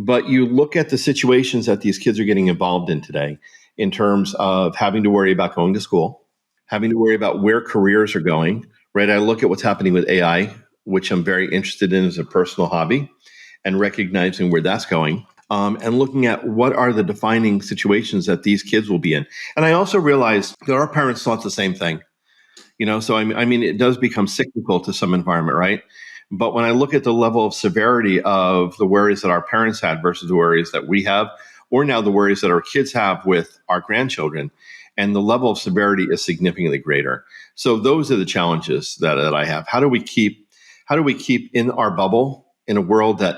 But you look at the situations that these kids are getting involved in today in terms of having to worry about going to school, having to worry about where careers are going, right? I look at what's happening with AI, which I'm very interested in as a personal hobby, and recognizing where that's going, and looking at what are the defining situations that these kids will be in. And I also realized that our parents thought the same thing. So I mean, it does become cyclical to some environment, right? But when I look at the level of severity of the worries that our parents had versus the worries that we have, or now the worries that our kids have with our grandchildren, and the level of severity is significantly greater. So those are the challenges that I have. How do we keep in our bubble in a world that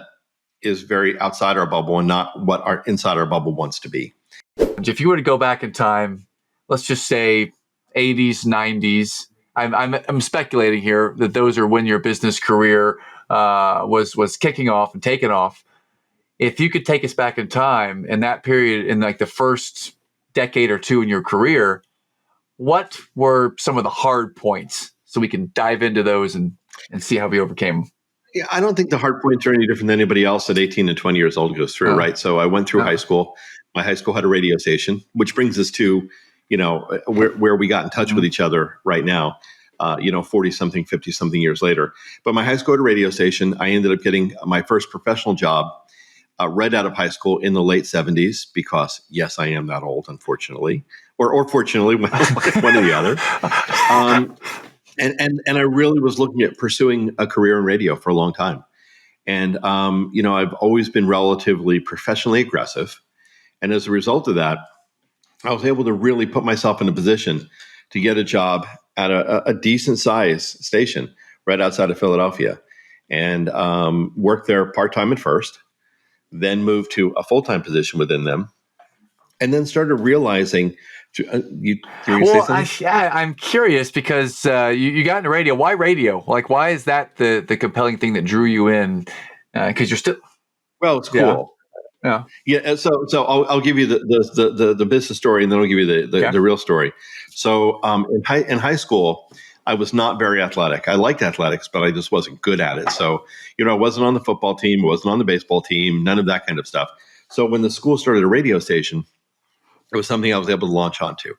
is very outside our bubble and not what our inside our bubble wants to be? If you were to go back in time, let's just say 80s, 90s. I'm speculating here that those are when your business career was kicking off and taking off. If you could take us back in time in that period, in like the first decade or two in your career, what were some of the hard points so we can dive into those and see how we overcame them? Yeah, I don't think the hard points are any different than anybody else at 18 and 20 years old goes through, right? So I went through high school. My high school had a radio station, which brings us to, where we got in touch with each other right now, 40 something, 50 something years later. But my high school had a radio station. I ended up getting my first professional job right out of high school in the late 70s, because yes, I am that old, unfortunately, or fortunately, one or the other. And I really was looking at pursuing a career in radio for a long time. And, I've always been relatively professionally aggressive. And as a result of that, I was able to really put myself in a position to get a job at a decent size station right outside of Philadelphia, and worked there part-time at first, then moved to a full-time position within them, and then started realizing I'm curious because you got into radio. Why radio? Like, why is that the compelling thing that drew you in? Because you're still it's cool. Yeah. So I'll give you the business story, and then I'll give you the real story. So in high school, I was not very athletic. I liked athletics, but I just wasn't good at it. So I wasn't on the football team, I wasn't on the baseball team, none of that kind of stuff. So when the school started a radio station, it was something I was able to launch onto,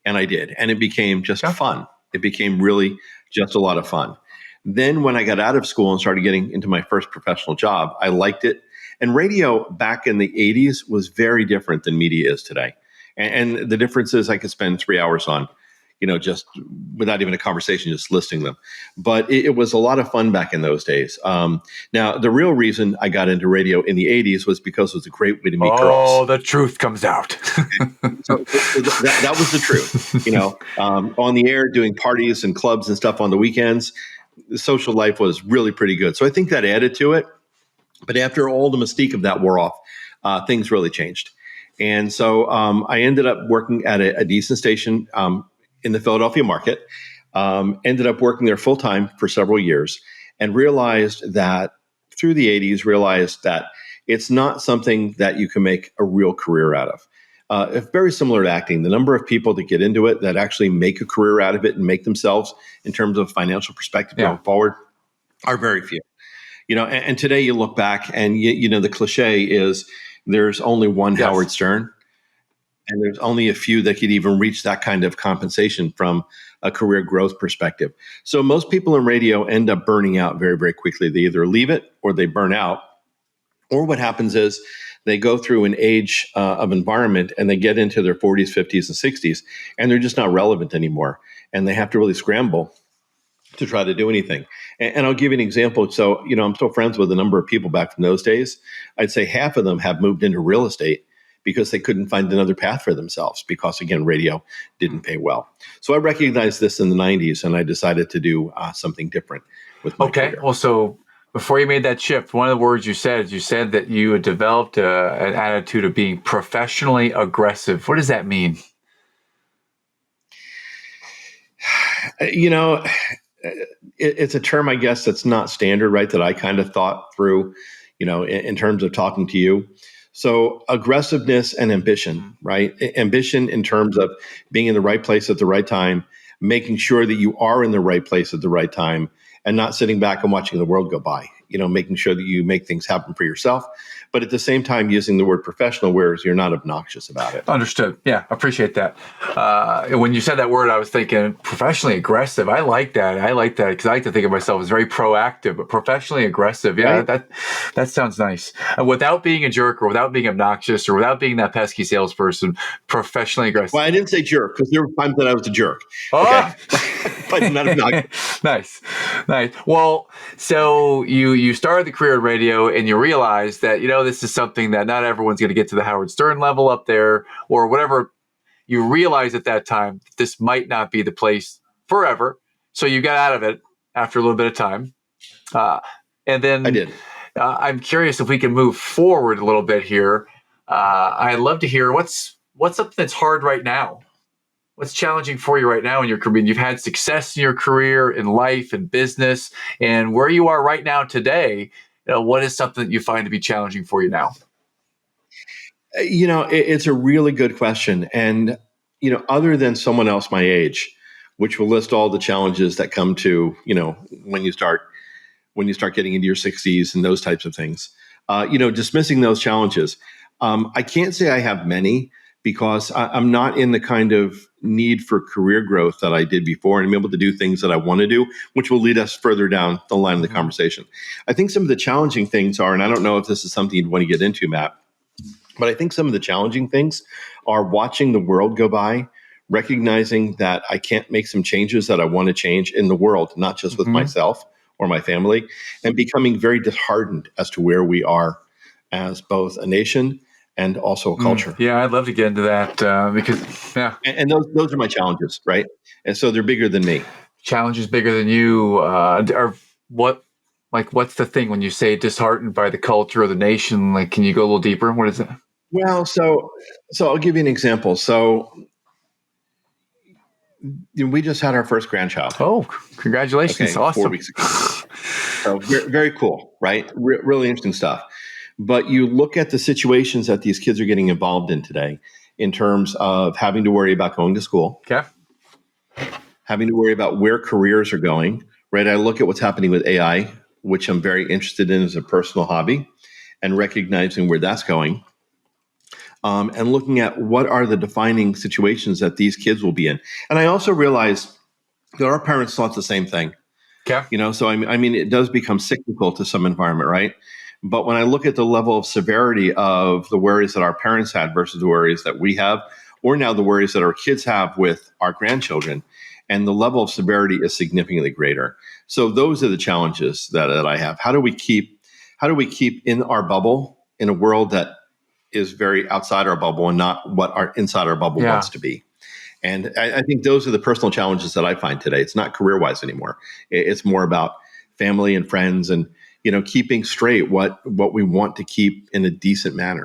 and I did, and it became just fun. It became really just a lot of fun. Then when I got out of school and started getting into my first professional job, I liked it. And radio back in the 80s was very different than media is today. And the difference is I could spend 3 hours on, just without even a conversation, just listing them. But it was a lot of fun back in those days. Now, the real reason I got into radio in the 80s was because it was a great way to meet girls. Oh, the truth comes out. So that was the truth. On the air, doing parties and clubs and stuff on the weekends, the social life was really pretty good. So I think that added to it. But after all the mystique of that wore off, things really changed. And so I ended up working at a decent station in the Philadelphia market, ended up working there full time for several years, and realized that through the 80s, realized that it's not something that you can make a real career out of. It's very similar to acting. The number of people that get into it that actually make a career out of it and make themselves in terms of financial perspective going forward are very few. And today you look back and, the cliche is there's only one Howard Stern, and there's only a few that could even reach that kind of compensation from a career growth perspective. So most people in radio end up burning out very, very quickly. They either leave it or they burn out. Or what happens is they go through an age of environment and they get into their 40s, 50s, and 60s, and they're just not relevant anymore. And they have to really scramble to try to do anything. And I'll give you an example. So, I'm still friends with a number of people back from those days. I'd say half of them have moved into real estate because they couldn't find another path for themselves because, again, radio didn't pay well. So I recognized this in the 90s, and I decided to do something different with my career. Well, so before you made that shift, one of the words you said that you had developed an attitude of being professionally aggressive. What does that mean? It's a term, I guess, that's not standard, right? That I kind of thought through, in terms of talking to you. So aggressiveness and ambition, right? Ambition in terms of being in the right place at the right time, making sure that you are in the right place at the right time, and not sitting back and watching the world go by, making sure that you make things happen for yourself, but at the same time using the word professional, whereas you're not obnoxious about it. Understood. Yeah, appreciate that. When you said that word, I was thinking professionally aggressive. I like that. Because I like to think of myself as very proactive, but professionally aggressive. Yeah, Right? that sounds nice. Without being a jerk or without being obnoxious or without being that pesky salesperson, professionally aggressive. Well, I didn't say jerk because there were times that I was a jerk. Oh, Okay. But not obnoxious. nice. Well, so you started the career in radio and you realized that, this is something that not everyone's going to get to the Howard Stern level up there or whatever. You realize at that time this might not be the place forever. So you got out of it after a little bit of time. And then I did. I'm curious if we can move forward a little bit here. I'd love to hear what's something that's hard right now. What's challenging for you right now in your career? You've had success in your career, in life, in business, and where you are right now today. What is something that you find to be challenging for you now? It's a really good question. And, other than someone else my age, which will list all the challenges that come to, when you start getting into your 60s and those types of things, dismissing those challenges. I can't say I have many because I'm not in the kind of need for career growth that I did before, and I'm able to do things that I want to do, which will lead us further down the line of the conversation. I think some of the challenging things are, and I don't know if this is something you'd want to get into, Matt, but I think some of the challenging things are watching the world go by, recognizing that I can't make some changes that I want to change in the world, not just with myself or my family, and becoming very disheartened as to where we are as both a nation and also a culture. Yeah, I'd love to get into that because, yeah. And those are my challenges, right? And so they're bigger than me. Challenges bigger than you. What's the thing when you say disheartened by the culture or the nation? Like, can you go a little deeper? What is it? Well, so I'll give you an example. So we just had our first grandchild. Oh, congratulations. Okay, Awesome. 4 weeks ago. So very cool, right? Really interesting stuff. But you look at the situations that these kids are getting involved in today in terms of having to worry about going to school, Okay. having to worry about where careers are going, right? I look at what's happening with AI, which I'm very interested in as a personal hobby, and recognizing where that's going. And looking at what are the defining situations that these kids will be in. And I also realized that our parents thought the same thing. Okay. So I mean, it does become cyclical to some environment, right? But when I look at the level of severity of the worries that our parents had versus the worries that we have, or now the worries that our kids have with our grandchildren, and the level of severity is significantly greater. So those are the challenges that I have. How do we keep in our bubble in a world that is very outside our bubble and not what our inside our bubble wants to be? And I think those are the personal challenges that I find today. It's not career-wise anymore. It's more about family and friends and, keeping straight what we want to keep in a decent manner.